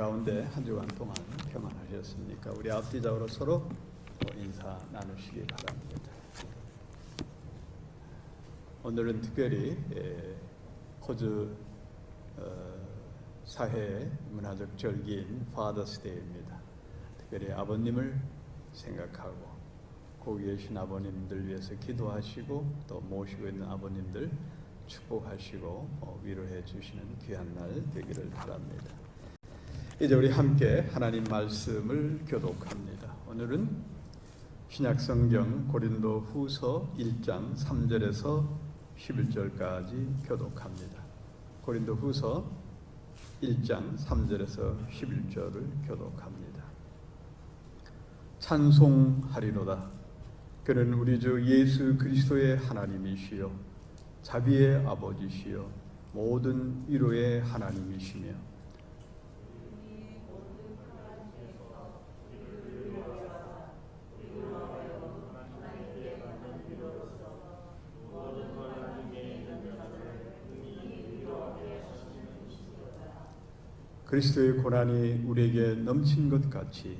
가운데 한 주간 동안 평안하셨습니까? 우리 앞뒤적으로 서로 인사 나누시기 바랍니다. 오늘은 특별히 호주 사회의 문화적 절기인 파더스데이입니다. 특별히 아버님을 생각하고 거기 계신 아버님들 위해서 기도하시고 또 모시고 있는 아버님들 축복하시고 위로해 주시는 귀한 날 되기를 바랍니다. 이제 우리 함께 하나님 말씀을 교독합니다. 오늘은 신약성경 고린도 후서 1장 3절에서 11절까지 교독합니다. 고린도 후서 1장 3절에서 11절을 교독합니다. 찬송하리로다. 그는 우리 주 예수 그리스도의 하나님이시요 자비의 아버지시요 모든 위로의 하나님이시며 그리스도의 고난이 우리에게 넘친 것 같이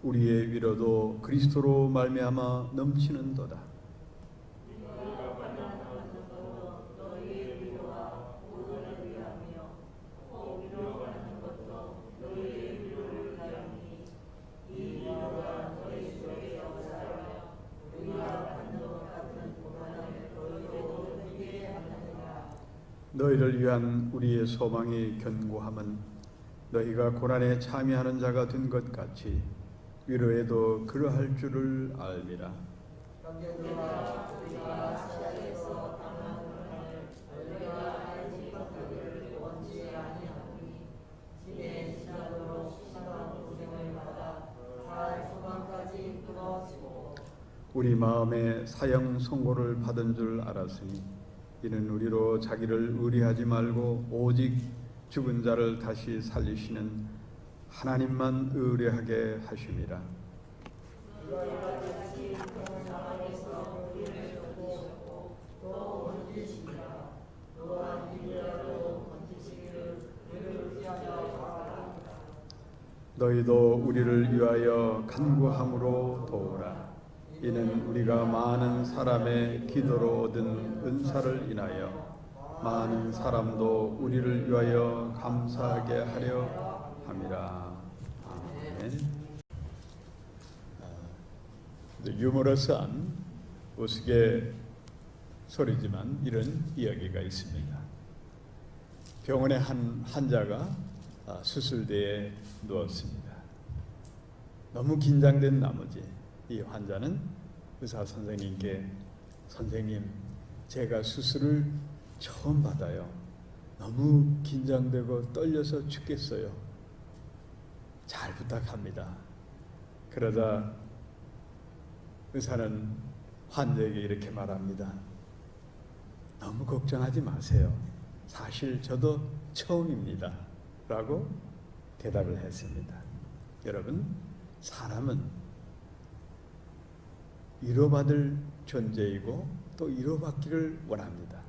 우리의 위로도 그리스도로 말미암아 넘치는도다. 너희를 위한 우리의 소망이 견고함은 너희가 고난에 참여하는 자가 된 것 같이 위로에도 그러할 줄을 알미라. 우리 마음에 사형 선고를 받은 줄 알았으니 이는 우리로 자기를 의뢰하지 말고 오직 죽은 자를 다시 살리시는 하나님만 의뢰하게 하심이라. 너희도 우리를 위하여 간구함으로 도우라. 이는 우리가 많은 사람의 기도로 얻은 은사를 인하여 많은 사람도 우리를 위하여 감사하게 하려 함이라. 아멘. 유머러스한 우스개 소리지만 이런 이야기가 있습니다. 병원의 한 환자가 수술대에 누웠습니다. 너무 긴장된 나머지 이 환자는 의사 선생님께 선생님, 제가 수술을 처음 받아요. 너무 긴장되고 떨려서 죽겠어요. 잘 부탁합니다. 그러자 의사는 환자에게 이렇게 말합니다. 너무 걱정하지 마세요. 사실 저도 처음입니다. 라고 대답을 했습니다. 여러분, 사람은 위로받을 존재이고 또 위로받기를 원합니다.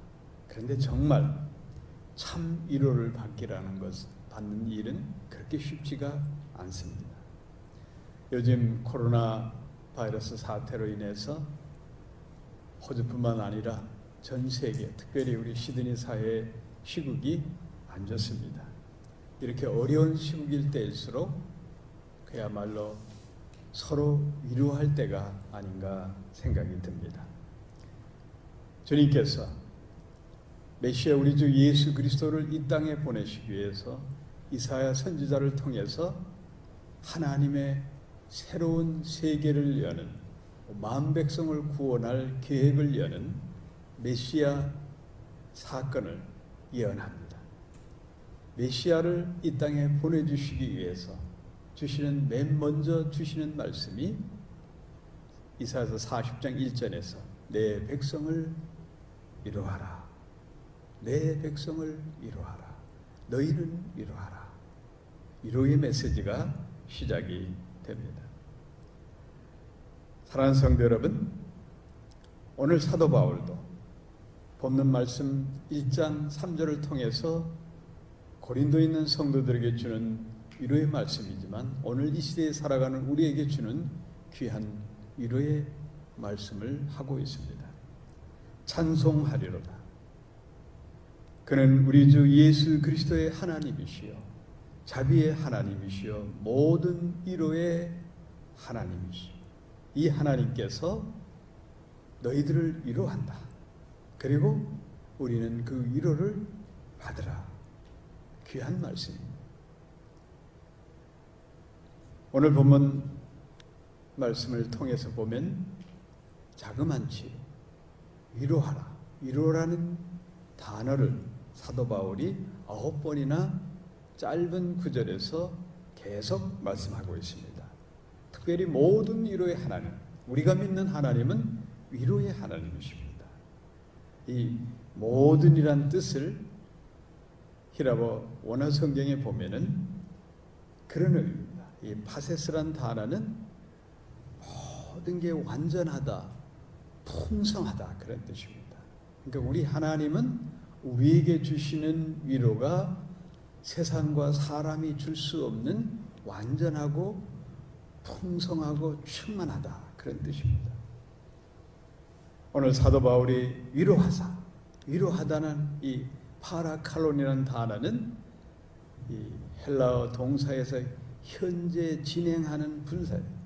그런데 정말 참 위로를 받는 일은 그렇게 쉽지가 않습니다. 요즘 코로나 바이러스 사태로 인해서 호주뿐만 아니라 전 세계, 특별히 우리 시드니 사회의 시국이 안 좋습니다. 이렇게 어려운 시국일 때일수록 그야말로 서로 위로할 때가 아닌가 생각이 듭니다. 주님께서 메시아 우리 주 예수 그리스도를 이 땅에 보내시기 위해서 이사야 선지자를 통해서 하나님의 새로운 세계를 여는 만 백성을 구원할 계획을 여는 메시아 사건을 예언합니다. 메시아를 이 땅에 보내주시기 위해서 주시는 맨 먼저 주시는 말씀이 이사야서 40장 1절에서 내 백성을 위로하라. 내 백성을 위로하라. 너희는 위로하라. 위로의 메시지가 시작이 됩니다. 사랑하는 성도 여러분, 오늘 사도 바울도 본문 말씀 1장 3절을 통해서 고린도에 있는 성도들에게 주는 위로의 말씀이지만 오늘 이 시대에 살아가는 우리에게 주는 귀한 위로의 말씀을 하고 있습니다. 찬송하리로다. 그는 우리 주 예수 그리스도의 하나님이시여 자비의 하나님이시여 모든 위로의 하나님이시여. 이 하나님께서 너희들을 위로한다. 그리고 우리는 그 위로를 받으라. 귀한 말씀입니다. 오늘 본문 말씀을 통해서 보면 자그만치 위로하라, 위로라는 단어를 사도 바울이 9번이나 짧은 구절에서 계속 말씀하고 있습니다. 특별히 모든 위로의 하나님, 우리가 믿는 하나님은 위로의 하나님이십니다. 이 모든이란 뜻을 히라보 원어 성경에 보면은 그런 의미입니다. 이 파세스란 단어는 모든 게 완전하다, 풍성하다 그런 뜻입니다. 그러니까 우리 하나님은 우리에게 주시는 위로가 세상과 사람이 줄 수 없는 완전하고 풍성하고 충만하다 그런 뜻입니다. 오늘 사도 바울이 위로하사, 위로하다는 이 파라칼론이라는 단어는 이 헬라어 동사에서 현재 진행하는 분사예요.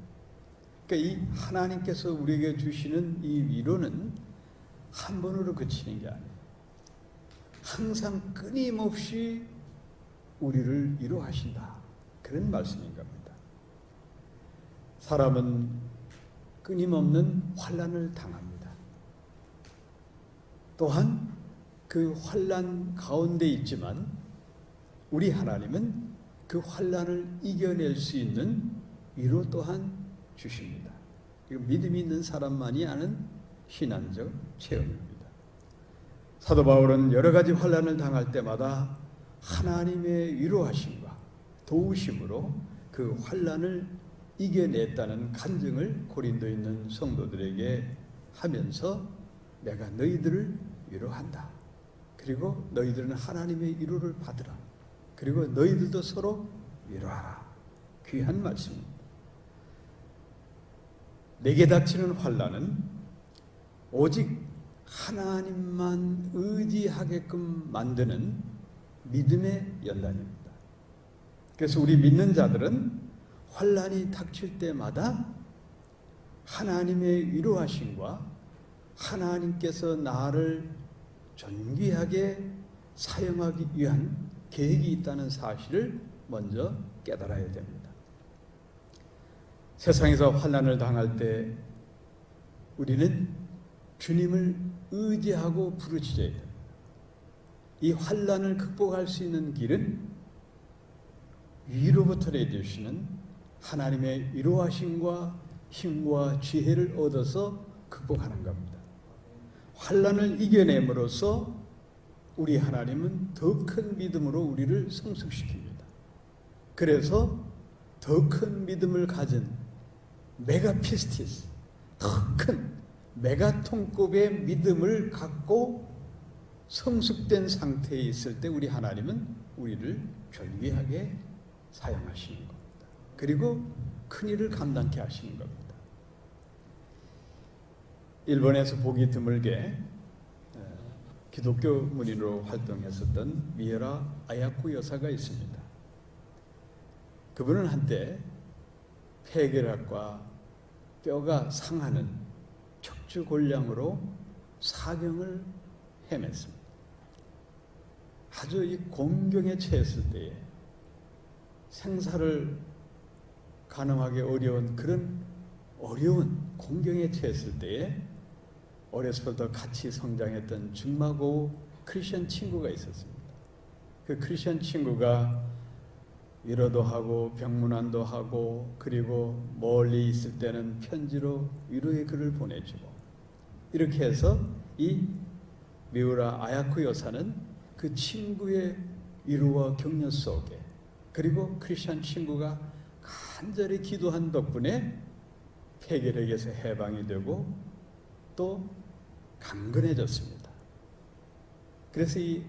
그러니까 이 하나님께서 우리에게 주시는 이 위로는 한 번으로 그치는 게 아니에요. 항상 끊임없이 우리를 위로하신다. 그런 말씀인 겁니다. 사람은 끊임없는 환난을 당합니다. 또한 그 환난 가운데 있지만 우리 하나님은 그 환난을 이겨낼 수 있는 위로 또한 주십니다. 이거 믿음이 있는 사람만이 아는 신앙적 체험입니다. 사도 바울은 여러 가지 환난을 당할 때마다 하나님의 위로하심과 도우심으로 그 환난을 이겨냈다는 간증을 고린도에 있는 성도들에게 하면서 내가 너희들을 위로한다. 그리고 너희들은 하나님의 위로를 받으라. 그리고 너희들도 서로 위로하라. 귀한 말씀입니다. 내게 닥치는 환난은 오직 하나님만 의지하게끔 만드는 믿음의 연단입니다. 그래서 우리 믿는 자들은 환난이 닥칠 때마다 하나님의 위로하심과 하나님께서 나를 존귀하게 사용하기 위한 계획이 있다는 사실을 먼저 깨달아야 됩니다. 세상에서 환난을 당할 때 우리는 주님을 의지하고 부르짖어야 됩니다. 이 환난을 극복할 수 있는 길은 위로부터 내주시는 하나님의 위로하심과 힘과 지혜를 얻어서 극복하는 겁니다. 환난을 이겨냄으로써 우리 하나님은 더 큰 믿음으로 우리를 성숙시킵니다. 그래서 더 큰 믿음을 가진 메가피스티스, 더 큰 메가톤급의 믿음을 갖고 성숙된 상태에 있을 때 우리 하나님은 우리를 존귀하게 사용하시는 겁니다. 그리고 큰 일을 감당케 하시는 겁니다. 일본에서 보기 드물게 기독교 문인으로 활동했었던 미에라 아야쿠 여사가 있습니다. 그분은 한때 폐결핵과 뼈가 상하는 척추골량으로 사경을 헤맸습니다. 아주 이 곤경에 처했을 때에 생사를 가능하기 어려운 그런 어려운 곤경에 처했을 때에 어렸을 때 같이 성장했던 중마고 크리스천 친구가 있었습니다. 그 크리스천 친구가 위로도 하고 병문안도 하고 그리고 멀리 있을 때는 편지로 위로의 글을 보내주고 이렇게 해서 이 미우라 아야쿠 여사는 그 친구의 위로와 격려 속에 그리고 크리스천 친구가 간절히 기도한 덕분에 폐결핵에서 해방이 되고 또 강건해졌습니다. 그래서 이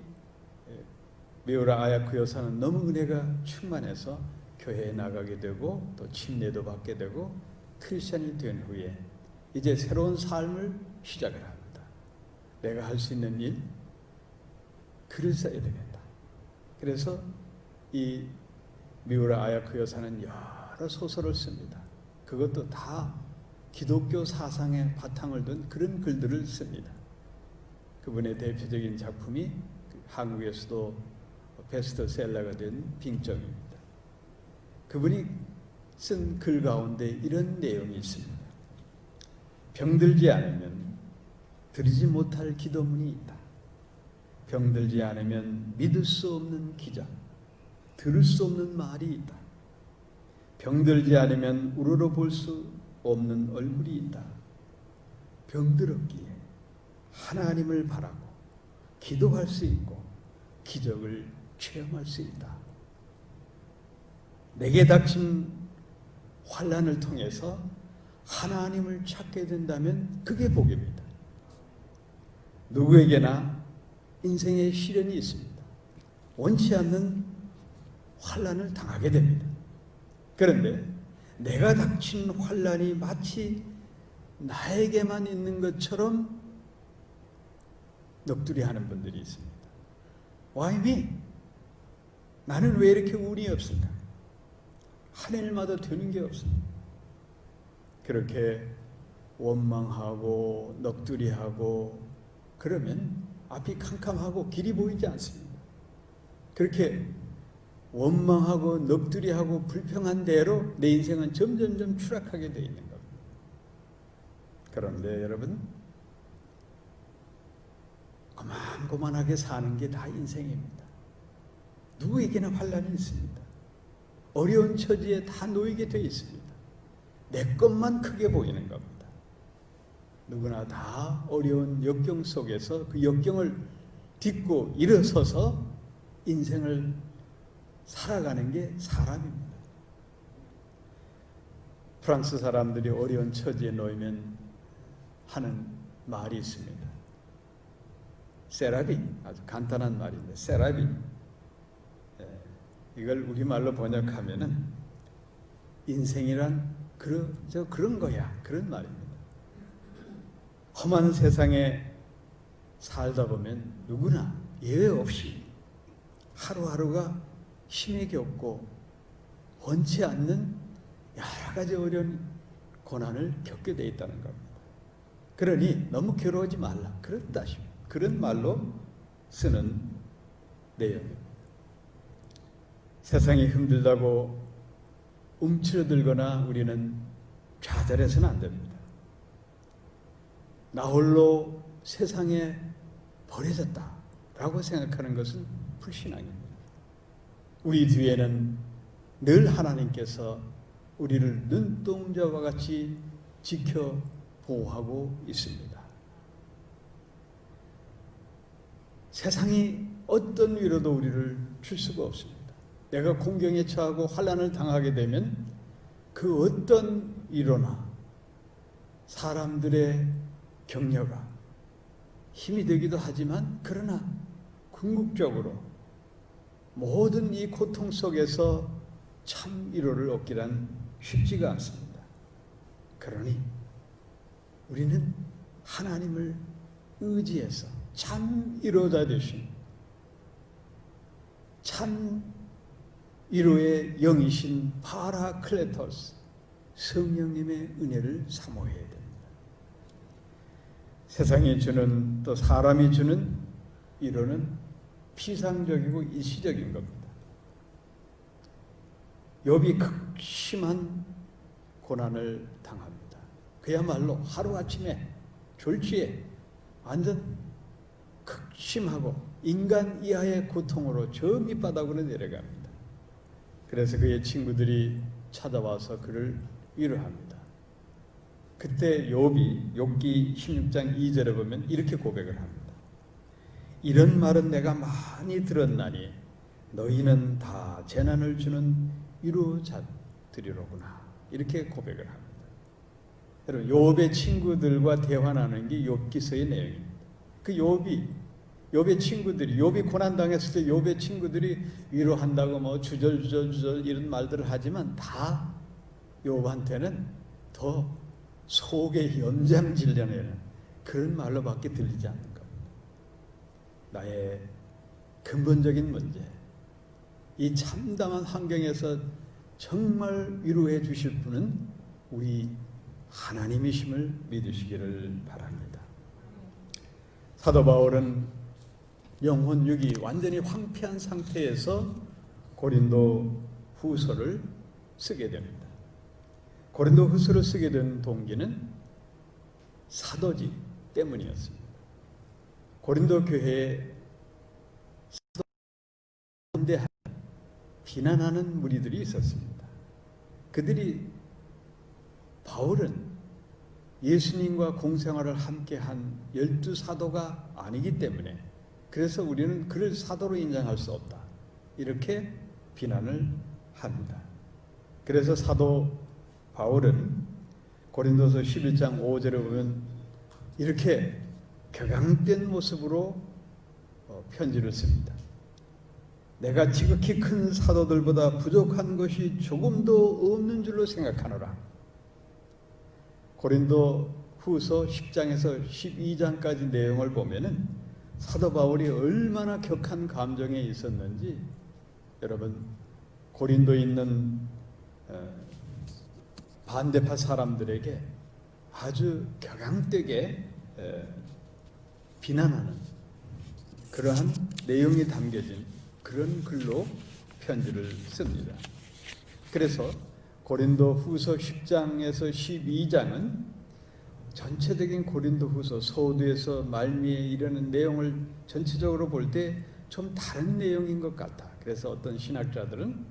미우라 아야쿠 여사는 너무 은혜가 충만해서 교회에 나가게 되고 또 침례도 받게 되고 크리스천이 된 후에 이제 새로운 삶을 시작을 합니다. 내가 할 수 있는 일, 글을 써야 되겠다. 그래서 이 미우라 아야코 여사는 여러 소설을 씁니다. 그것도 다 기독교 사상의 바탕을 둔 그런 글들을 씁니다. 그분의 대표적인 작품이 한국에서도 베스트셀러가 된 빙점입니다. 그분이 쓴 글 가운데 이런 내용이 있습니다. 병들지 않으면 드리지 못할 기도문이 있다. 병들지 않으면 믿을 수 없는 기적, 들을 수 없는 말이 있다. 병들지 않으면 우러러 볼 수 없는 얼굴이 있다. 병들었기에 하나님을 바라고 기도할 수 있고 기적을 체험할 수 있다. 내게 닥친 환난을 통해서 하나님을 찾게 된다면 그게 복입니다. 누구에게나 인생에 시련이 있습니다. 원치 않는 환난을 당하게 됩니다. 그런데 내가 닥친 환난이 마치 나에게만 있는 것처럼 넋두리하는 분들이 있습니다. Why me? 나는 왜 이렇게 운이 없을까? 하늘마다 되는 게 없습니다. 그렇게 원망하고 넋두리하고 그러면 앞이 캄캄하고 길이 보이지 않습니다. 그렇게 원망하고 넋두리하고 불평한 대로 내 인생은 점점점 추락하게 되어 있는 겁니다. 그런데 여러분, 고만고만하게 사는 게 다 인생입니다. 누구에게나 환난이 있습니다. 어려운 처지에 다 놓이게 되어 있습니다. 내 것만 크게 보이는 겁니다. 누구나 다 어려운 역경 속에서 그 역경을 딛고 일어서서 인생을 살아가는 게 사람입니다. 프랑스 사람들이 어려운 처지에 놓이면 하는 말이 있습니다. 세라빈, 아주 간단한 말인데 세라빈. 이걸 우리말로 번역하면은 인생이란 그런 거야, 그런 말입니다. 험한 세상에 살다 보면 누구나 예외 없이 하루하루가 힘에 겪고 원치 않는 여러 가지 어려운 고난을 겪게 돼 있다는 겁니다. 그러니 너무 괴로워하지 말라, 그런 말로 쓰는 내용입니다. 세상이 힘들다고 움츠러들거나 우리는 좌절해서는 안 됩니다. 나 홀로 세상에 버려졌다라고 생각하는 것은 불신앙입니다. 우리 뒤에는 늘 하나님께서 우리를 눈동자와 같이 지켜 보호하고 있습니다. 세상이 어떤 위로도 우리를 줄 수가 없습니다. 내가 공경에 처하고 환난을 당하게 되면 그 어떤 위로나 사람들의 격려가 힘이 되기도 하지만 그러나 궁극적으로 모든 이 고통 속에서 참 위로를 얻기란 쉽지가 않습니다. 그러니 우리는 하나님을 의지해서 참 위로자 되신 참 위로의 영이신 파라클레토스 성령님의 은혜를 사모해야 됩니다. 세상이 주는 또 사람이 주는 위로는 피상적이고 일시적인 겁니다. 욥이 극심한 고난을 당합니다. 그야말로 하루아침에 졸지에 완전 극심하고 인간 이하의 고통으로 저 밑바닥으로 내려갑니다. 그래서 그의 친구들이 찾아와서 그를 위로합니다. 그때 욥이 욥기 16장 2절에 보면 이렇게 고백을 합니다. 이런 말은 내가 많이 들었나니 너희는 다 재난을 주는 위로자들이로구나. 이렇게 고백을 합니다. 여러분, 욥의 친구들과 대화 나누는 게 욥기서의 내용입니다. 그 욥이 욥의 친구들이, 욥이 고난 당했을 때 욥의 친구들이 위로한다고 뭐 주절주절 이런 말들을 하지만 다 욥한테는 더 속에 염장 질려내는 그런 말로밖에 들리지 않는 겁니다. 나의 근본적인 문제, 이 참담한 환경에서 정말 위로해 주실 분은 우리 하나님이심을 믿으시기를 바랍니다. 사도 바울은 영혼육이 완전히 황폐한 상태에서 고린도 후서를 쓰게 됩니다. 고린도 후서를 쓰게 된 동기는 사도지 때문이었습니다. 고린도 교회에 반대하는 비난하는 무리들이 있었습니다. 그들이 바울은 예수님과 공생활을 함께한 12사도가 아니기 때문에 그래서 우리는 그를 사도로 인정할 수 없다, 이렇게 비난을 합니다. 그래서 사도 바울은 고린도서 11장 5절에 보면 이렇게 격앙된 모습으로 편지를 씁니다. 내가 지극히 큰 사도들보다 부족한 것이 조금도 없는 줄로 생각하노라. 고린도 후서 10장에서 12장까지 내용을 보면은 사도 바울이 얼마나 격한 감정에 있었는지 여러분, 고린도에 있는 반대파 사람들에게 아주 격앙되게 비난하는 그러한 내용이 담겨진 그런 글로 편지를 씁니다. 그래서 고린도 후서 10장에서 12장은 전체적인 고린도 후서 서두에서 말미에 이르는 내용을 전체적으로 볼 때 좀 다른 내용인 것 같다. 그래서 어떤 신학자들은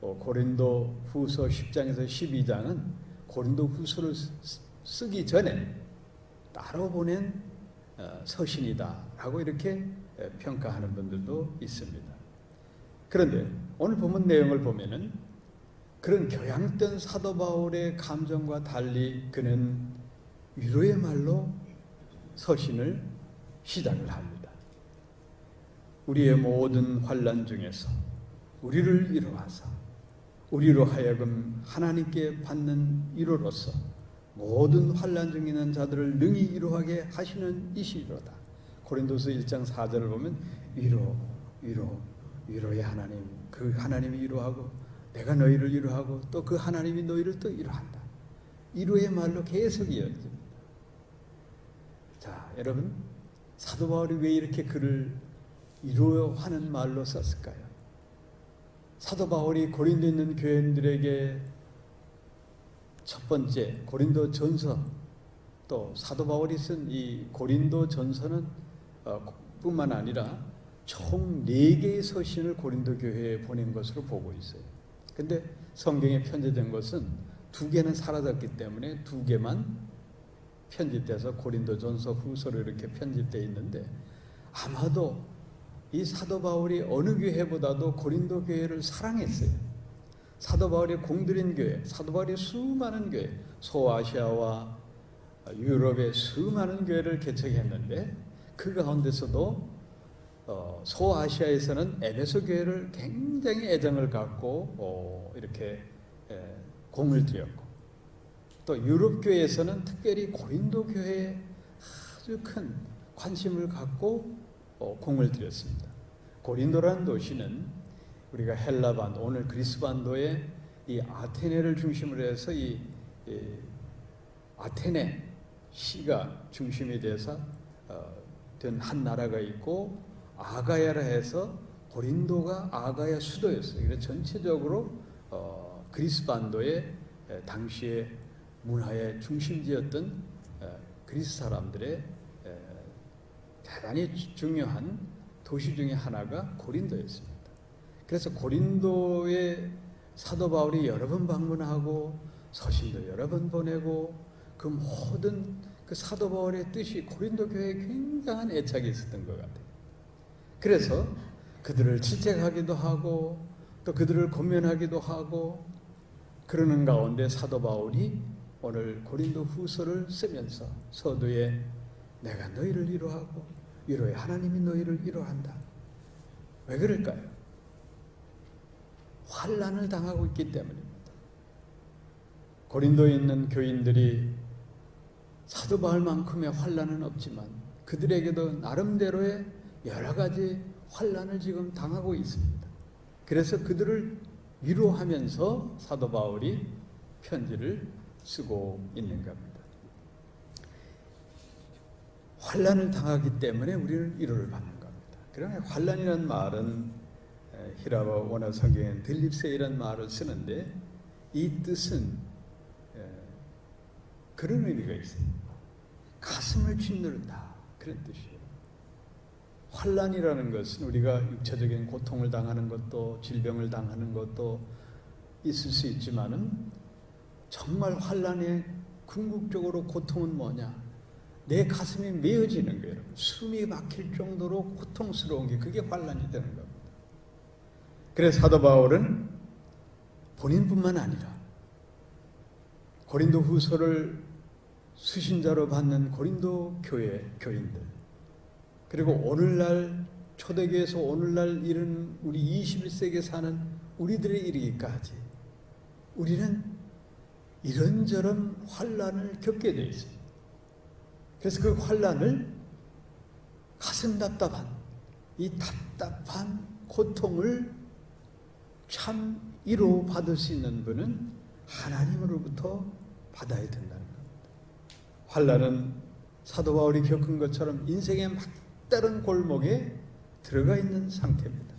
고린도 후서 10장에서 12장은 고린도 후서를 쓰기 전에 따로 보낸 서신이다라고 이렇게 평가하는 분들도 있습니다. 그런데 오늘 본문 내용을 보면은 그런 격양된 사도 바울의 감정과 달리 그는 위로의 말로 서신을 시작을 합니다. 우리의 모든 환난 중에서 우리를 위로하사 우리로 하여금 하나님께 받는 위로로서 모든 환난 중에 있는 자들을 능히 위로하게 하시는 이시로다. 고린도서 1장 4절을 보면 위로의 하나님, 그 하나님이 위로하고 내가 너희를 위로하고 또 그 하나님이 너희를 또 위로한다. 위로의 말로 계속 이어집니다. 자, 여러분, 사도 바울이 왜 이렇게 그를 위로하는 말로 썼을까요? 사도 바울이 고린도에 있는 교인들에게 첫 번째 고린도 전서, 또 사도 바울이 쓴 이 고린도 전서는 뿐만 아니라 총 4개의 서신을 고린도 교회에 보낸 것으로 보고 있어요. 근데 성경에 편집된 것은 2개는 사라졌기 때문에 2개만 편집돼서 고린도 전서 후서로 이렇게 편집되어 있는데, 아마도 이 사도 바울이 어느 교회보다도 고린도 교회를 사랑했어요. 사도 바울이 공들인 교회, 사도 바울이 수많은 교회, 소아시아와 유럽의 수많은 교회를 개척했는데 그 가운데서도 소아시아에서는 에베소 교회를 굉장히 애정을 갖고 이렇게 공을 들였고, 또 유럽 교회에서는 특별히 고린도 교회에 아주 큰 관심을 갖고 공을 들였습니다. 고린도라는 도시는 우리가 헬라반, 오늘 그리스 반도의 이 아테네를 중심으로 해서 이 아테네 시가 중심이 돼서 된 한 나라가 있고, 아가야라 해서 고린도가 아가야 수도였어요. 그래서 전체적으로 그리스 반도의 당시의 문화의 중심지였던 그리스 사람들의 대단히 중요한 도시 중에 하나가 고린도였습니다. 그래서 고린도에 사도 바울이 여러 번 방문하고 서신도 여러 번 보내고 그 모든 그 사도 바울의 뜻이 고린도 교회에 굉장한 애착이 있었던 것 같아요. 그래서 그들을 질책하기도 하고 또 그들을 권면하기도 하고 그러는 가운데 사도 바울이 오늘 고린도 후서를 쓰면서 서두에 내가 너희를 위로하고 위로해 하나님이 너희를 위로한다. 왜 그럴까요? 환난을 당하고 있기 때문입니다. 고린도에 있는 교인들이 사도 바울만큼의 환난은 없지만 그들에게도 나름대로의 여러 가지 환난을 지금 당하고 있습니다. 그래서 그들을 위로하면서 사도 바울이 편지를 쓰고 있는 겁니다. 환난을 당하기 때문에 우리는 위로를 받는 겁니다. 그러나 환난이라는 말은 히라보 원어 성경에는 들립세이라는 말을 쓰는데 이 뜻은 그런 의미가 있습니다. 가슴을 짓누른다 그런 뜻이에요. 환난이라는 것은 우리가 육체적인 고통을 당하는 것도 질병을 당하는 것도 있을 수 있지만은 정말 환난의 궁극적으로 고통은 뭐냐? 내 가슴이 메어지는 거예요. 숨이 막힐 정도로 고통스러운 게 그게 환난이 되는 겁니다. 그래서 사도 바울은 본인뿐만 아니라 고린도 후서를 수신자로 받는 고린도 교회 교인들, 그리고 오늘날 초대교회에서 오늘날 이른 우리 21세기에 사는 우리들에 이르기까지 우리는 이런저런 환난을 겪게 되어 있습니다. 그래서 그 환난을 가슴 답답한 이 답답한 고통을 참 위로 받을 수 있는 분은 하나님으로부터 받아야 된다는 겁니다. 환난은 사도 바울이 겪은 것처럼 인생의 막다른 골목에 들어가 있는 상태입니다.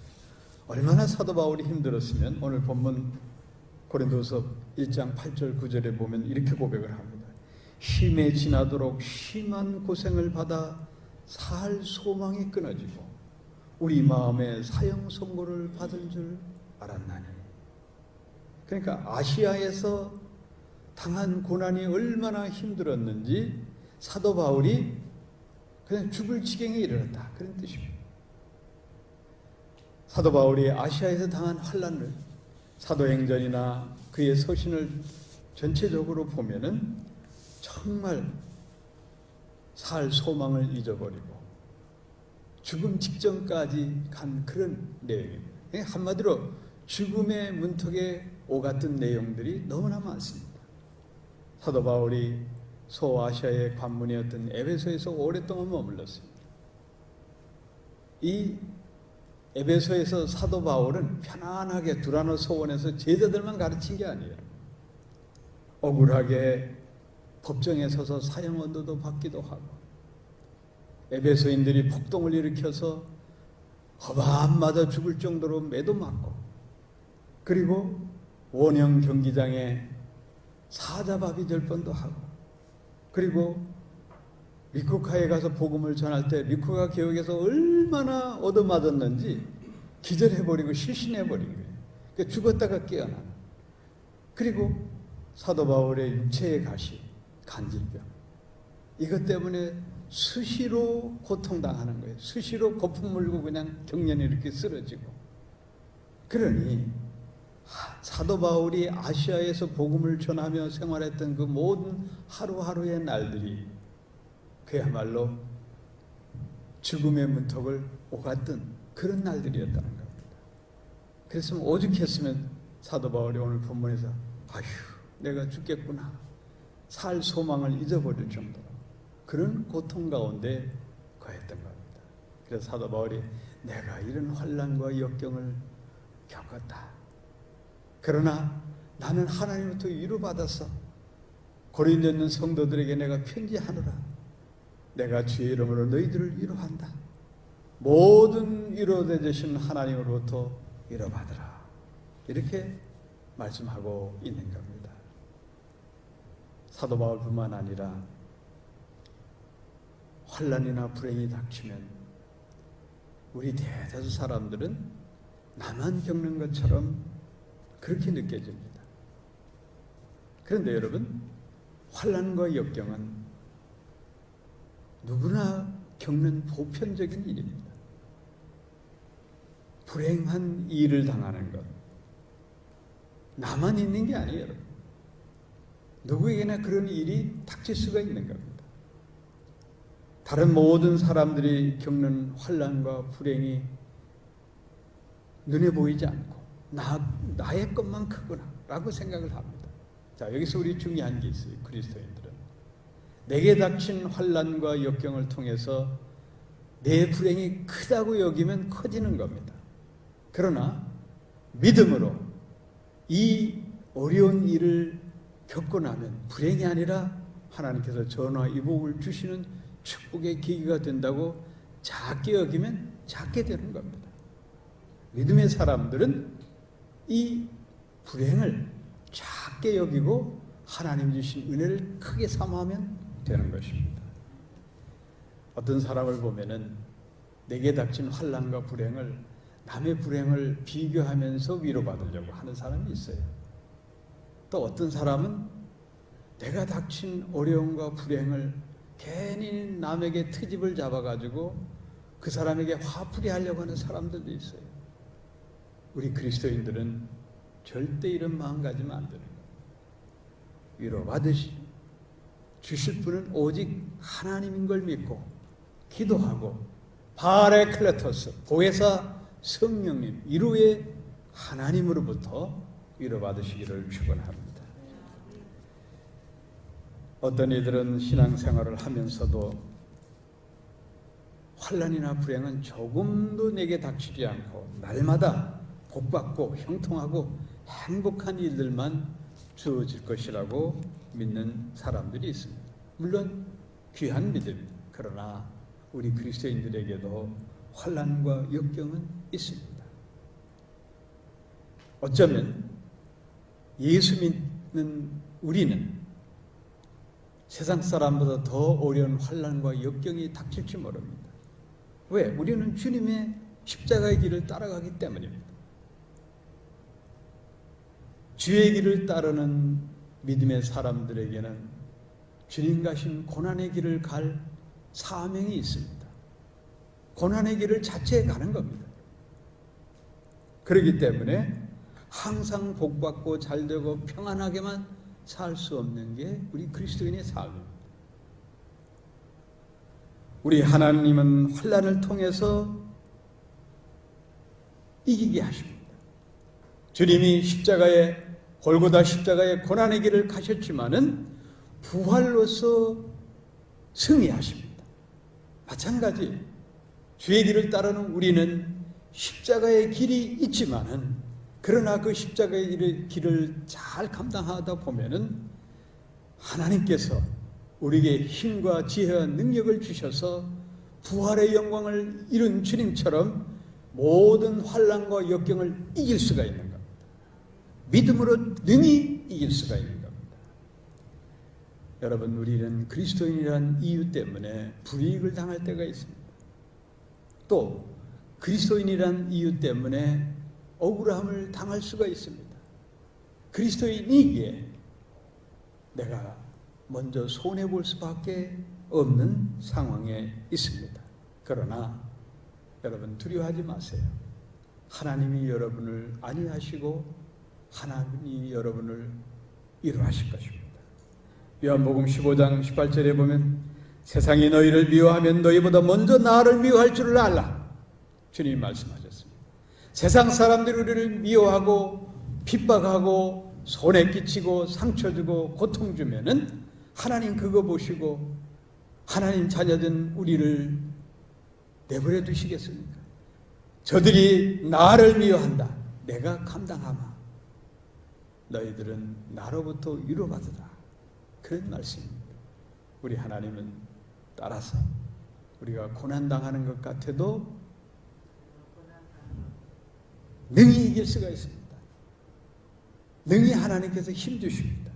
얼마나 사도 바울이 힘들었으면 오늘 본문 고린도서 1장 8절 9절에 보면 이렇게 고백을 합니다. 힘에 지나도록 심한 고생을 받아 살 소망이 끊어지고 우리 마음에 사형 선고를 받은 줄 알았나니. 그러니까 아시아에서 당한 고난이 얼마나 힘들었는지 사도 바울이 그냥 죽을 지경에 이르렀다 그런 뜻입니다. 사도 바울이 아시아에서 당한 환난을 사도행전이나 그의 서신을 전체적으로 보면은 정말 살 소망을 잊어버리고 죽음 직전까지 간 그런 내용입니다. 한마디로 죽음의 문턱에 오갔던 내용들이 너무나 많습니다. 사도 바울이 소아시아의 관문이었던 에베소에서 오랫동안 머물렀습니다. 이 에베소에서 사도 바울은 편안하게 두라노 소원에서 제자들만 가르친 게 아니에요. 억울하게 법정에 서서 사형 언도도 받기도 하고 에베소인들이 폭동을 일으켜서 허반 맞아 죽을 정도로 매도 맞고 그리고 원형 경기장에 사자밥이 될 뻔도 하고 그리고 리쿠카에 가서 복음을 전할 때 리쿠카 개혁에서 얼마나 얻어맞았는지 기절해버리고 실신해버린 거예요. 그러니까 죽었다가 깨어나는. 그리고 사도 바울의 육체의 가시, 간질병 이것 때문에 수시로 고통당하는 거예요. 수시로 거품 물고 그냥 경련이 이렇게 쓰러지고. 그러니 사도 바울이 아시아에서 복음을 전하며 생활했던 그 모든 하루하루의 날들이 그야말로 죽음의 문턱을 오갔던 그런 날들이었다는 겁니다. 그랬으면 오죽했으면 사도 바울이 오늘 본문에서 아휴 내가 죽겠구나 살 소망을 잊어버릴 정도로 그런 고통 가운데 거했던 겁니다. 그래서 사도 바울이 내가 이런 환난과 역경을 겪었다. 그러나 나는 하나님부터 위로받았어. 고린도에 있는 성도들에게 내가 편지하노라. 내가 주의 이름으로 너희들을 위로한다. 모든 위로되 되신 하나님으로부터 위로받으라. 이렇게 말씀하고 있는 겁니다. 사도 바울뿐만 아니라 환난이나 불행이 닥치면 우리 대다수 사람들은 나만 겪는 것처럼 그렇게 느껴집니다. 그런데 여러분, 환난과 역경은 누구나 겪는 보편적인 일입니다. 불행한 일을 당하는 것 나만 있는 게 아니에요. 여러분. 누구에게나 그런 일이 닥칠 수가 있는 겁니다. 다른 모든 사람들이 겪는 환난과 불행이 눈에 보이지 않고 나의 것만 크구나 라고 생각을 합니다. 자, 여기서 우리 중요한 게 있어요. 그리스도인들은 내게 닥친 환난과 역경을 통해서 내 불행이 크다고 여기면 커지는 겁니다. 그러나 믿음으로 이 어려운 일을 겪고 나면 불행이 아니라 하나님께서 전화 위복을 주시는 축복의 계기가 된다고 작게 여기면 작게 되는 겁니다. 믿음의 사람들은 이 불행을 작게 여기고 하나님 주신 은혜를 크게 삼아하면 되는 것입니다. 어떤 사람을 보면은 내게 닥친 환난과 불행을 남의 불행을 비교하면서 위로받으려고 하는 사람이 있어요. 또 어떤 사람은 내가 닥친 어려움과 불행을 괜히 남에게 트집을 잡아가지고 그 사람에게 화풀이 하려고 하는 사람들도 있어요. 우리 그리스도인들은 절대 이런 마음 가지면 안 되는 거예요. 위로받으시 주실 분은 오직 하나님인 걸 믿고 기도하고 바레클레토스 보혜사 성령님 이루의 하나님으로부터 위로받으시기를 축원합니다. 어떤 이들은 신앙생활을 하면서도 환난이나 불행은 조금도 내게 닥치지 않고 날마다 복받고 형통하고 행복한 일들만 주어질 것이라고 믿는 사람들이 있습니다. 물론 귀한 믿음, 그러나 우리 그리스도인들에게도 환난과 역경은 있습니다. 어쩌면 예수 믿는 우리는 세상 사람보다 더 어려운 환난과 역경이 닥칠지 모릅니다. 왜? 우리는 주님의 십자가의 길을 따라가기 때문입니다. 주의 길을 따르는 믿음의 사람들에게는 주님 가신 고난의 길을 갈 사명이 있습니다. 고난의 길을 자체에 가는 겁니다. 그렇기 때문에 항상 복받고 잘되고 평안하게만 살 수 없는 게 우리 그리스도인의 삶입니다. 우리 하나님은 환난을 통해서 이기게 하십니다. 주님이 골고다 십자가의 고난의 길을 가셨지만은 부활로서 승리하십니다. 마찬가지 주의 길을 따르는 우리는 십자가의 길이 있지만은 그러나 그 십자가의 길을 잘 감당하다 보면은 하나님께서 우리에게 힘과 지혜와 능력을 주셔서 부활의 영광을 이룬 주님처럼 모든 환난과 역경을 이길 수가 있는 겁니다. 믿음으로 능히 이길 수가 있는 겁니다. 여러분, 우리는 그리스도인이라는 이유 때문에 불이익을 당할 때가 있습니다. 또 그리스도인이라는 이유 때문에 억울함을 당할 수가 있습니다. 그리스도인이기에 내가 먼저 손해볼 수밖에 없는 상황에 있습니다. 그러나 여러분 두려워하지 마세요. 하나님이 여러분을 안위하시고 하나님이 여러분을 위로하실 것입니다. 요한복음 15장 18절에 보면 세상이 너희를 미워하면 너희보다 먼저 나를 미워할 줄을 알라. 주님이 말씀하셨습니다. 세상 사람들이 우리를 미워하고 핍박하고 손해 끼치고 상처 주고 고통 주면은 하나님 그거 보시고 하나님 자녀된 우리를 내버려 두시겠습니까? 저들이 나를 미워한다. 내가 감당하마. 너희들은 나로부터 위로받으라. 그런 말씀입니다. 우리 하나님은 따라서 우리가 고난당하는 것 같아도 능히 이길 수가 있습니다. 능히 하나님께서 힘주십니다.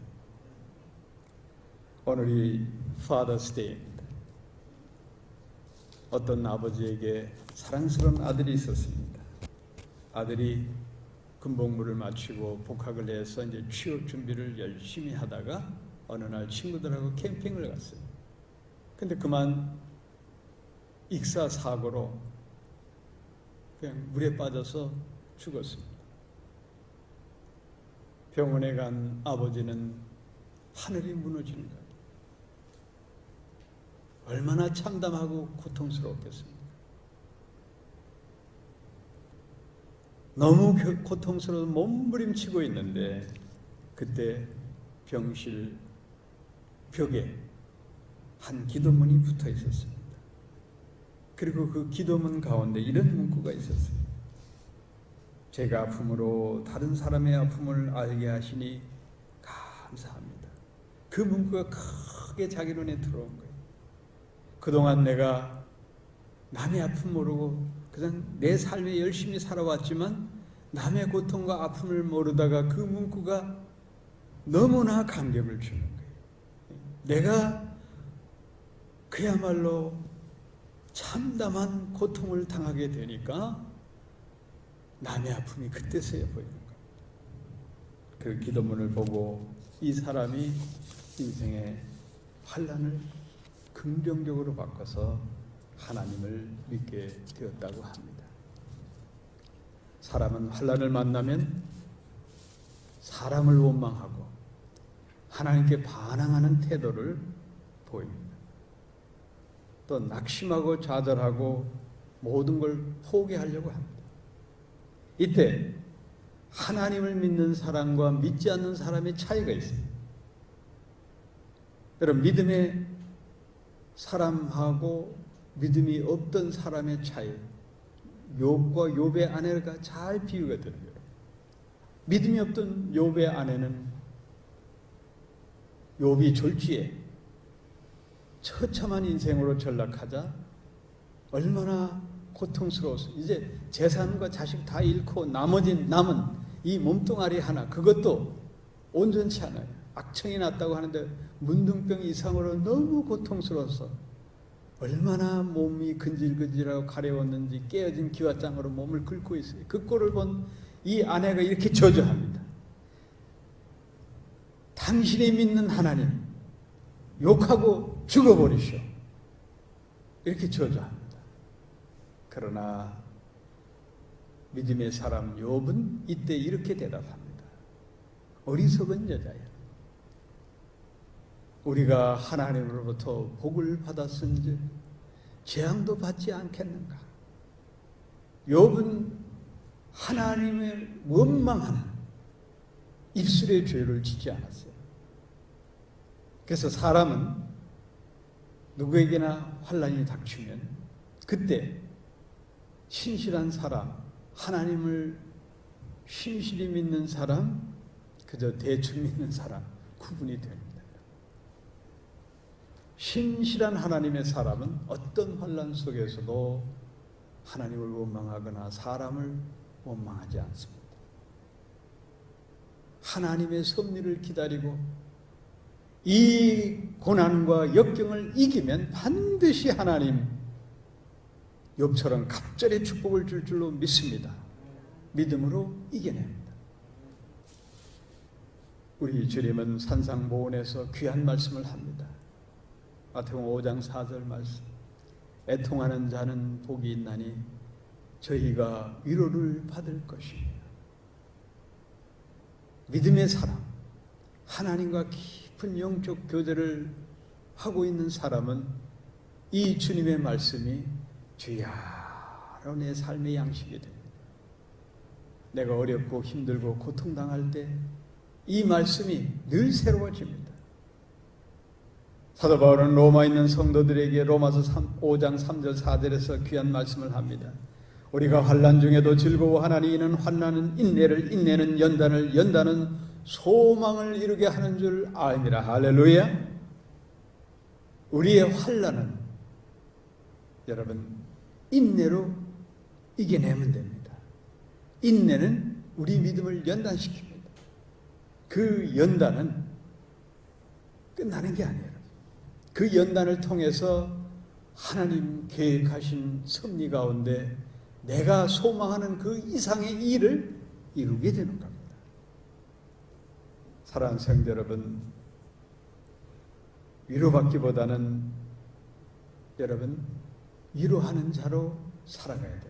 오늘이 Father's Day입니다. 어떤 아버지에게 사랑스러운 아들이 있었습니다. 아들이 군복무를 마치고 복학을 해서 이제 취업 준비를 열심히 하다가 어느 날 친구들하고 캠핑을 갔어요. 근데 그만 익사 사고로 그냥 물에 빠져서 죽었습니다. 병원에 간 아버지는 하늘이 무너지는 거예요. 얼마나 참담하고 고통스러웠겠습니까? 너무 고통스러워 몸부림치고 있는데 그때 병실 벽에 한 기도문이 붙어 있었습니다. 그리고 그 기도문 가운데 이런 문구가 있었어요. 제가 아픔으로 다른 사람의 아픔을 알게 하시니 감사합니다. 그 문구가 크게 자기 눈에 들어온 거예요. 그동안 내가 남의 아픔 모르고 그냥 내 삶에 열심히 살아왔지만 남의 고통과 아픔을 모르다가 그 문구가 너무나 감격을 주는 거예요. 내가 그야말로 참담한 고통을 당하게 되니까 남의 아픔이 그때서야 보이는 겁니다. 그 기도문을 보고 이 사람이 인생의 환난을 긍정적으로 바꿔서 하나님을 믿게 되었다고 합니다. 사람은 환난을 만나면 사람을 원망하고 하나님께 반항하는 태도를 보입니다. 또 낙심하고 좌절하고 모든 걸 포기하려고 합니다. 이때 하나님을 믿는 사람과 믿지 않는 사람의 차이가 있습니다. 여러분, 믿음의 사람하고 믿음이 없던 사람의 차이, 욥과 욥의 아내가 잘 비유가 되는 거예요. 믿음이 없던 욥의 아내는 욥이 졸지에 처참한 인생으로 전락하자 얼마나 고통스러웠어요. 이제 재산과 자식 다 잃고 남은 이 몸뚱아리 하나, 그것도 온전치 않아요. 악청이 났다고 하는데 문둥병 이상으로 너무 고통스러워서 얼마나 몸이 근질근질하고 가려웠는지 깨어진 기와장으로 몸을 긁고 있어요. 그 꼴을 본 이 아내가 이렇게 저주합니다. 당신이 믿는 하나님 욕하고 죽어버리시오. 이렇게 저주합니다. 그러나 믿음의 사람 욥은 이때 이렇게 대답합니다. 어리석은 여자야. 우리가 하나님으로부터 복을 받았은즉 재앙도 받지 않겠는가? 욥은 하나님을 원망하는 입술의 죄를 짓지 않았어요. 그래서 사람은 누구에게나 환난이 닥치면 그때 신실한 사람, 하나님을 신실히 믿는 사람, 그저 대충 믿는 사람 구분이 됩니다. 신실한 하나님의 사람은 어떤 환난 속에서도 하나님을 원망하거나 사람을 원망하지 않습니다. 하나님의 섭리를 기다리고 이 고난과 역경을 이기면 반드시 하나님 욥처럼 갑절의 축복을 줄 줄로 믿습니다. 믿음으로 이겨냅니다. 우리 주님은 산상보훈에서 귀한 말씀을 합니다. 마태복음 5장 4절 말씀. 애통하는 자는 복이 있나니 저희가 위로를 받을 것입니다. 믿음의 사람, 하나님과 깊은 영적 교제를 하고 있는 사람은 이 주님의 말씀이 주야로 내 삶의 양식이 됩니다. 내가 어렵고 힘들고 고통당할 때 이 말씀이 늘 새로워집니다. 사도 바울은 로마에 있는 성도들에게 로마서 5장 3절 4절에서 귀한 말씀을 합니다. 우리가 환난 중에도 즐거워하나니 이는 환난은 인내를, 인내는 연단을, 연단은 소망을 이루게 하는 줄 아니라. 할렐루야. 우리의 환난은 여러분 인내로 이겨내면 됩니다. 인내는 우리 믿음을 연단시킵니다. 그 연단은 끝나는 게 아니에요. 그 연단을 통해서 하나님 계획하신 섭리 가운데 내가 소망하는 그 이상의 일을 이루게 되는 겁니다. 사랑하는 성도 여러분, 위로받기보다는 여러분 위로하는 자로 살아가야 됩니다.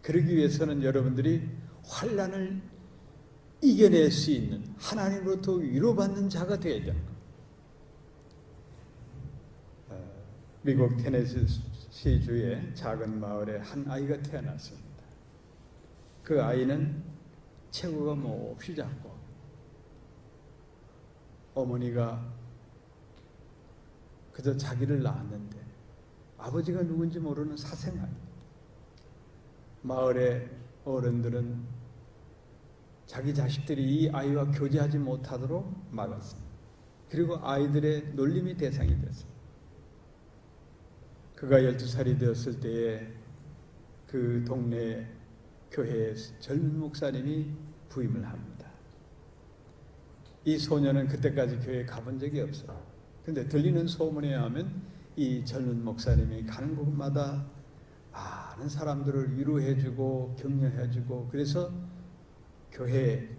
그러기 위해서는 여러분들이 환난을 이겨낼 수 있는 하나님으로부터 위로받는 자가 되어야 되는 겁니다. 미국 테네시주의 작은 마을에 한 아이가 태어났습니다. 그 아이는 체구가 몹시 작고 어머니가 그저 자기를 낳았는데 아버지가 누군지 모르는 사생아이. 마을의 어른들은 자기 자식들이 이 아이와 교제하지 못하도록 막았습니다. 그리고 아이들의 놀림이 대상이 됐습니다. 그가 12살이 되었을 때에 그 동네 교회의 젊은 목사님이 부임을 합니다. 이 소녀는 그때까지 교회에 가본 적이 없어요. 근데 들리는 소문에 의하면 이 젊은 목사님이 가는 곳마다 많은 사람들을 위로해주고 격려해주고 그래서 교회에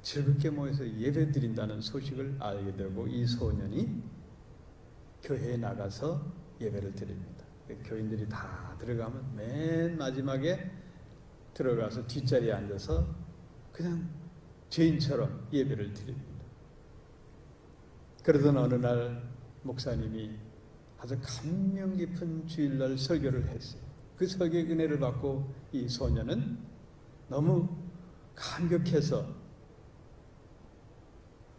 즐겁게 모여서 예배 드린다는 소식을 알게 되고 이 소년이 교회에 나가서 예배를 드립니다. 교인들이 다 들어가면 맨 마지막에 들어가서 뒷자리에 앉아서 그냥 죄인처럼 예배를 드립니다. 그러던 어느 날 목사님이 아주 감명 깊은 주일날 설교를 했어요. 그 설교의 은혜를 받고 이 소년은 너무 감격해서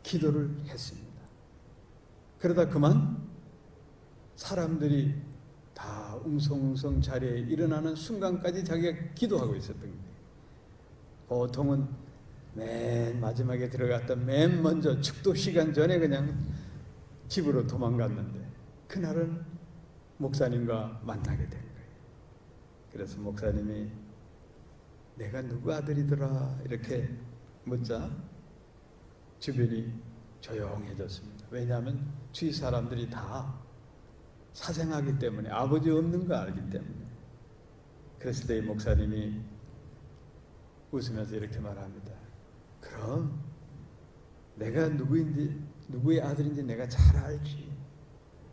기도를 했습니다. 그러다 그만 사람들이 다 웅성웅성 자리에 일어나는 순간까지 자기가 기도하고 있었던 거예요. 보통은 맨 마지막에 들어갔다 맨 먼저 축도 시간 전에 그냥 집으로 도망갔는데 그날은 목사님과 만나게 된 거예요. 그래서 목사님이 내가 누구 아들이더라 이렇게 묻자 주변이 조용해졌습니다. 왜냐하면 주위 사람들이 다 사생하기 때문에 아버지 없는 거 알기 때문에. 그랬을 때 목사님이 웃으면서 이렇게 말합니다. 그럼 내가 누구의 아들인지 내가 잘 알지.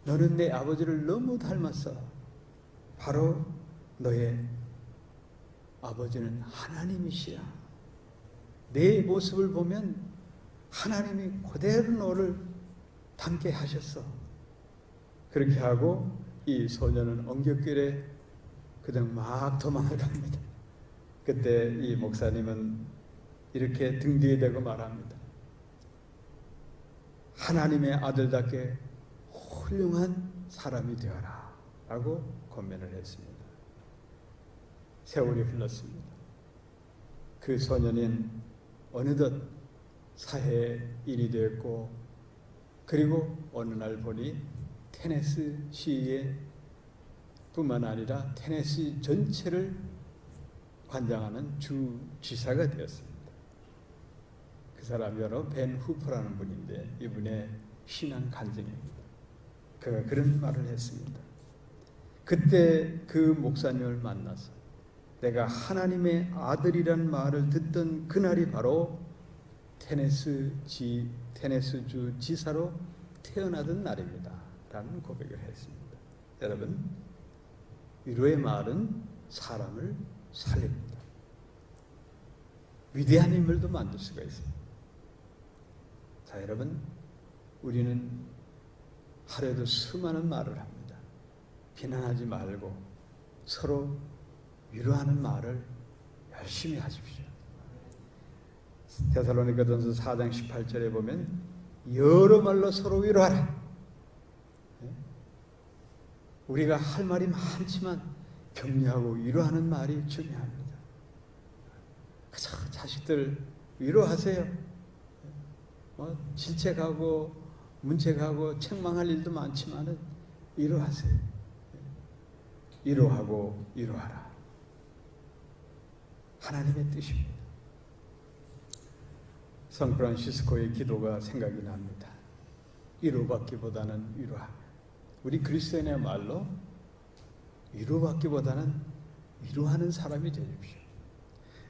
너는 내 아버지를 너무 닮았어. 바로 너의 아버지는 하나님이시야. 내 모습을 보면 하나님이 그대로 너를 닮게 하셨어. 그렇게 하고 이 소녀는 엉겹결에 그냥 막 도망을 갑니다. 그때 이 목사님은 이렇게 등 뒤에 대고 말합니다. 하나님의 아들답게 훌륭한 사람이 되어라 라고 권면을 했습니다. 세월이 흘렀습니다. 그 소년은 어느덧 사회에 일이 되었고 그리고 어느 날 보니 테네시시에 뿐만 아니라 테네시 전체를 관장하는 주지사가 되었습니다. 그 사람이 바로 벤 후퍼라는 분인데 이분의 신앙 간증입니다. 그가 그런 말을 했습니다. 그때 그 목사님을 만나서 내가 하나님의 아들이란 말을 듣던 그날이 바로 테네스주 지사로 태어나던 날입니다. 라는 고백을 했습니다. 여러분, 위로의 말은 사람을 살립니다. 위대한 인물도 만들 수가 있습니다. 자, 여러분, 우리는 하루에도 수많은 말을 합니다. 비난하지 말고 서로 위로하는 말을 열심히 하십시오. 데살로니가전서 4장 18절에 보면 여러 말로 서로 위로하라. 우리가 할 말이 많지만 격려하고 위로하는 말이 중요합니다. 그저 자식들 위로하세요. 질책하고 문책하고 책망할 일도 많지만 위로하세요. 위로하고 위로하라. 하나님의 뜻입니다. 성 프란시스코의 기도가 생각이 납니다. 위로받기보다는 위로하라. 우리 그리스도인의 말로 위로받기보다는 위로하는 사람이 되십시오.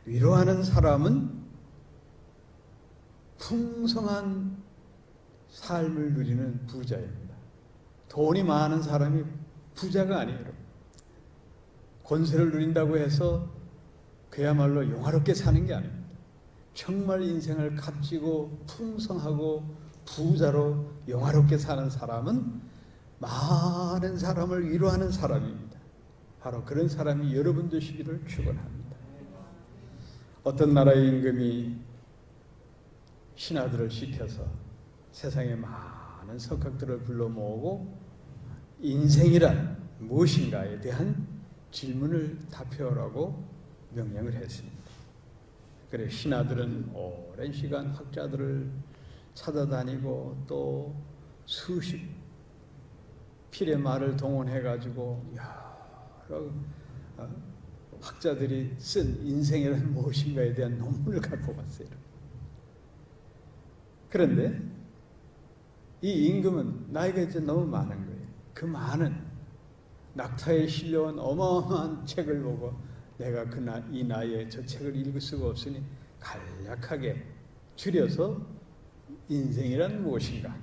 위로하는 사람은 풍성한 삶을 누리는 부자입니다. 돈이 많은 사람이 부자가 아니에요. 권세를 누린다고 해서 그야말로 영화롭게 사는 게 아닙니다. 정말 인생을 값지고 풍성하고 부자로 영화롭게 사는 사람은 많은 사람을 위로하는 사람입니다. 바로 그런 사람이 여러분 되시기를 축원합니다. 어떤 나라의 임금이 신하들을 시켜서 세상에 많은 석학들을 불러 모으고 인생이란 무엇인가에 대한 질문을 답해오라고 명령을 했습니다. 그래 신하들은 오랜 시간 학자들을 찾아다니고 또 수십 필의 말을 동원해가지고 여러 학자들이 쓴 인생이란 무엇인가에 대한 논문을 갖고 왔어요. 그런데 이 임금은 나이가 이제 너무 많은 거예요. 그 많은 낙타에 실려온 어마어마한 책을 보고 내가 이 나이에 저 책을 읽을 수가 없으니 간략하게 줄여서 인생이란 무엇인가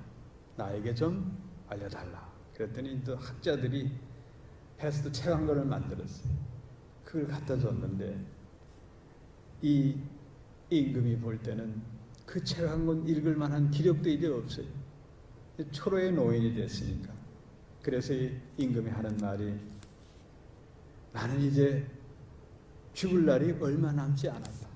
나에게 좀 알려달라. 그랬더니 또 학자들이 해서 책 한 권을 만들었어요. 그걸 갖다 줬는데 이 임금이 볼 때는 그 책 한 권 읽을 만한 기력도 이제 없어요. 초로의 노인이 됐으니까. 그래서 이 임금이 하는 말이 나는 이제 죽을 날이 얼마 남지 않았다.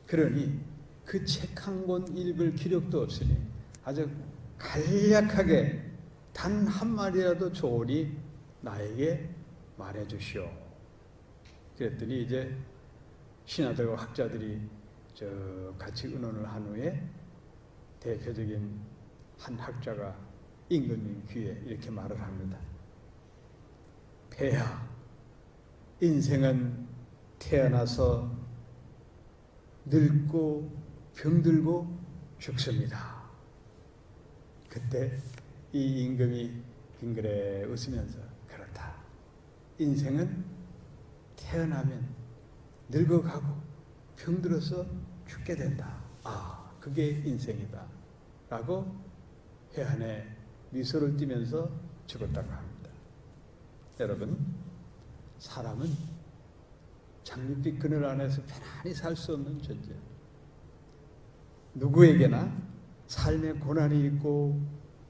그러니 그 책 한 권 읽을 기력도 없으니 아주 간략하게 단 한마디라도 좋으니 나에게 말해주시오. 그랬더니 이제 신하들과 학자들이 같이 의논을 한 후에 대표적인 한 학자가 임금님 귀에 이렇게 말을 합니다. 폐하, 인생은 태어나서 늙고 병들고 죽습니다. 그때 이 임금이 빙그레 웃으면서 그렇다. 인생은 태어나면 늙어가고 병들어서 죽게 된다. 아, 그게 인생이다. 라고 회한에 미소를 띠면서 죽었다고 합니다. 여러분, 사람은 장밋빛 그늘 안에서 편안히 살 수 없는 존재예요. 누구에게나 삶의 고난이 있고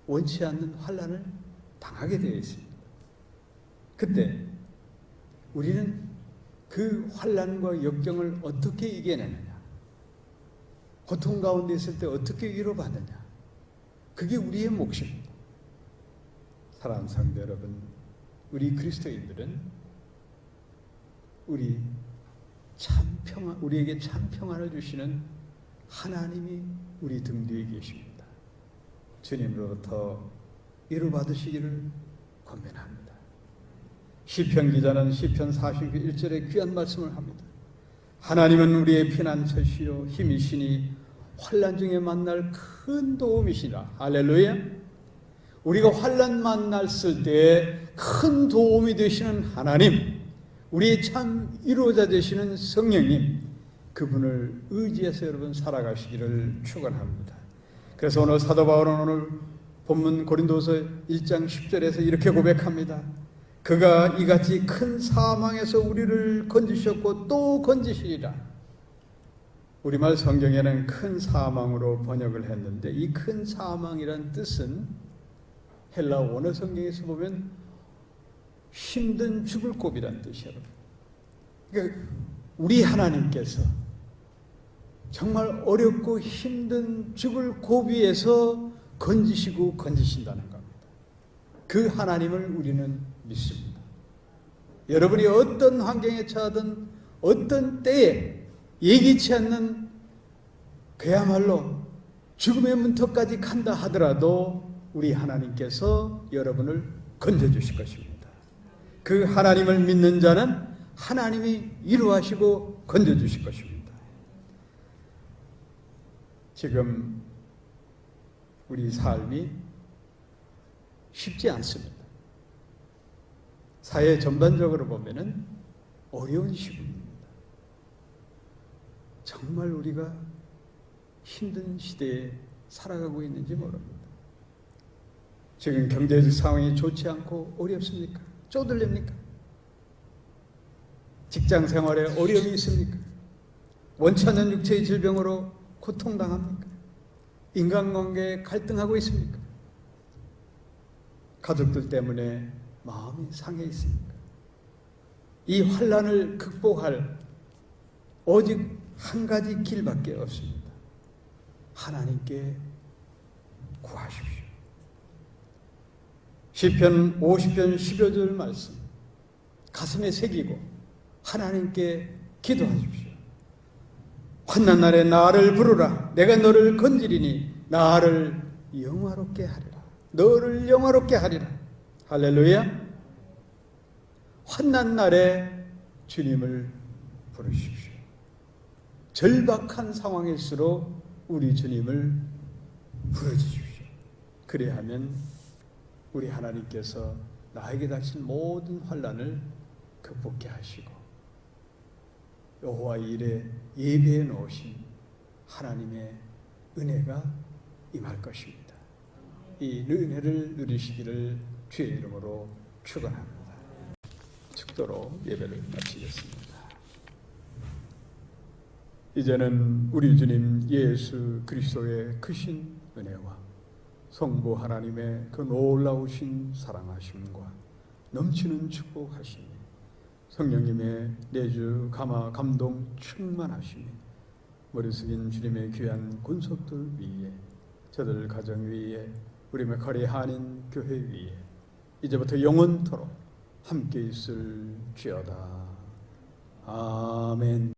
원치 않는 환난을 당하게 되어 있습니다. 그때 우리는 그 환난과 역경을 어떻게 이겨내느냐, 고통 가운데 있을 때 어떻게 위로받느냐, 그게 우리의 몫입니다. 사랑하는 성도 여러분, 우리 그리스도인들은 우리에게 참 평안을 주시는 하나님이 우리 등 뒤에 계십니다. 주님으로부터 위로받으시기를 권면합니다. 시편 기자는 시편 41절에 귀한 말씀을 합니다. 하나님은 우리의 피난처시요 힘이시니 환난 중에 만날 큰 도움이시라. 할렐루야. 우리가 환난 만났을 때 큰 도움이 되시는 하나님, 우리의 참 위로자 되시는 성령님, 그분을 의지해서 여러분 살아가시기를 축원합니다. 그래서 오늘 사도 바울은 오늘 본문 고린도서 1장 10절에서 이렇게 고백합니다. 그가 이같이 큰 사망에서 우리를 건지셨고 또 건지시리라. 우리말 성경에는 큰 사망으로 번역을 했는데 이 큰 사망이란 뜻은 헬라 원어 성경에서 보면 힘든 죽을 고비란 뜻이에요. 그러니까 우리 하나님께서 정말 어렵고 힘든 죽을 고비에서 건지시고 건지신다는 겁니다. 그 하나님을 우리는 믿습니다. 여러분이 어떤 환경에 처하든 어떤 때에 예기치 않는 그야말로 죽음의 문턱까지 간다 하더라도 우리 하나님께서 여러분을 건져주실 것입니다. 그 하나님을 믿는 자는 하나님이 위로하시고 건져주실 것입니다. 지금 우리 삶이 쉽지 않습니다. 사회 전반적으로 보면은 어려운 시국입니다. 정말 우리가 힘든 시대에 살아가고 있는지 모릅니다. 지금 경제적 상황이 좋지 않고 어렵습니까? 쪼들립니까? 직장 생활에 어려움이 있습니까? 원치 않는 육체의 질병으로 고통당합니까? 인간관계에 갈등하고 있습니까? 가족들 때문에 마음이 상해 있습니까? 이 환난을 극복할 오직 한 가지 길밖에 없습니다. 하나님께 구하십시오. 시편 50편 10여 절 말씀 가슴에 새기고 하나님께 기도하십시오. 환난 날에 나를 부르라. 내가 너를 건지리니 나를 영화롭게 하리라. 너를 영화롭게 하리라. 할렐루야. 환난 날에 주님을 부르십시오. 절박한 상황일수록 우리 주님을 부르주십시오. 그래야하면 우리 하나님께서 나에게 닥친 모든 환난을 극복케 하시고 여호와 일에 예비해 놓으신 하나님의 은혜가 임할 것입니다. 이 은혜를 누리시기를 주의 이름으로 축원합니다. 축도로 예배를 마치겠습니다. 이제는 우리 주님 예수 그리스도의 크신 은혜와 성부 하나님의 그 놀라우신 사랑하심과 넘치는 축복하심이 성령님의 내주 감화 감동 충만하심이 머리 숙인 주님의 귀한 군속들 위에 저들 가정 위에 우리 메카리 한인 교회 위에 이제부터 영원토록 함께 있을지어다. 아멘.